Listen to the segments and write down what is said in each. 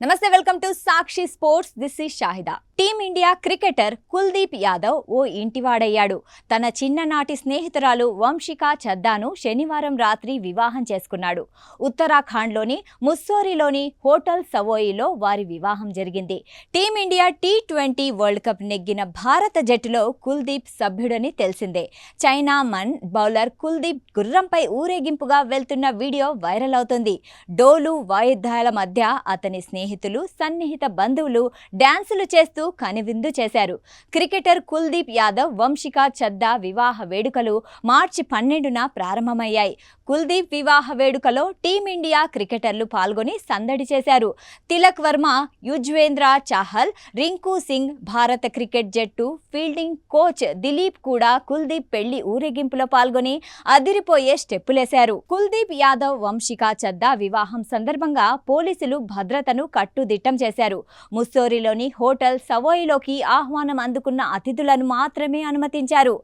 నమస్తే, welcome to Sakshi sports. This is Shahida. Team India cricketer Kuldeep Yadav ఓ ఇంటివాడయ్యాడు. తన చిన్ననాటి స్నేహితురాలు వంశికా చద్దాను శనివారం రాత్రి వివాహం చేసుకున్నాడు. ఉత్తరాఖండ్లోని ముస్సోరీలోని హోటల్ సవోయిలో వారి వివాహం జరిగింది. టీమిండియా T20 వరల్డ్ కప్ నెగ్గిన భారత జట్టులో కుల్దీప్ సభ్యుడని తెలిసిందే. చైనా మన్ బౌలర్ కుల్దీప్ గుర్రంపై ఊరేగింపుగా వెళ్తున్న వీడియో వైరల్ అవుతుంది. డోలు వాయిద్యాల మధ్య అతని స్నేహితులు, సన్నిహిత బంధువులు డాన్సులు చేస్తూ కనువిందు చేశారు. క్రికెటర్ కుల్దీప్ యాదవ్, వంశికా చద్దా వివాహ వేడుకలు మార్చి 12న ప్రారంభమయ్యాయి. కుల్దీప్ వివాహ వేడుకలో టీమిండియా క్రికెటర్లు పాల్గొని సందడి చేశారు. తిలక్ వర్మ, యుజ్వేంద్ర చాహల్, రింకు సింగ్, భారత క్రికెట్ జట్టు ఫీల్డింగ్ కోచ్ దిలీప్ కూడా కుల్దీప్ పెళ్లి ఊరేగింపులో పాల్గొని అదిరిపోయే స్టెప్పులేశారు. కుల్దీప్ యాదవ్, వంశికా చద్దా వివాహం సందర్భంగా పోలీసులు భద్రతను కట్టుదిట్టం చేశారు. ముస్సోరీలోని హోటల్ సవోయిలోకి ఆహ్వానం అందుకున్న అతిథులను మాత్రమే అనుమతించారు.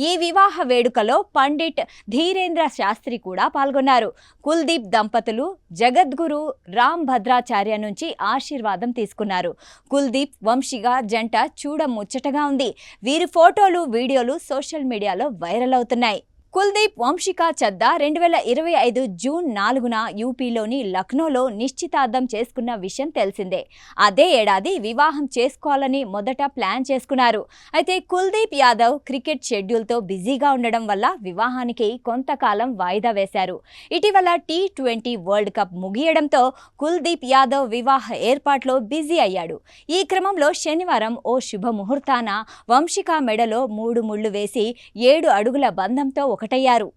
ఈ వివాహ వేడుకలో పండిట్ ధీరేంద్ర శాస్త్రి కూడా పాల్గొన్నారు. కుల్దీప్ దంపతులు జగద్గురు రామ్ భద్రాచార్య నుంచి ఆశీర్వాదం తీసుకున్నారు. కుల్దీప్, వంశిగా జంట చూడ ముచ్చటగా ఉంది. వీరి ఫోటోలు, వీడియోలు సోషల్ మీడియాలో వైరల్ అవుతున్నాయి. కుల్దీప్, వంశికా చద్దా 2025 జూన్ 4న యూపీలోని లక్నోలో నిశ్చితార్థం చేసుకున్న విషయం తెలిసిందే. అదే ఏడాది వివాహం చేసుకోవాలని మొదట ప్లాన్ చేసుకున్నారు. అయితే కుల్దీప్ యాదవ్ క్రికెట్ షెడ్యూల్తో బిజీగా ఉండడం వల్ల వివాహానికి కొంతకాలం వాయిదా వేశారు. ఇటీవల T20 వరల్డ్ కప్ ముగియడంతో కుల్దీప్ యాదవ్ వివాహ ఏర్పాట్లో బిజీ అయ్యాడు. ఈ క్రమంలో శనివారం ఓ శుభముహూర్తాన వంశికా మెడలో 3 ముళ్లు వేసి 7 అడుగుల బంధంతో ఒకటయ్యారు.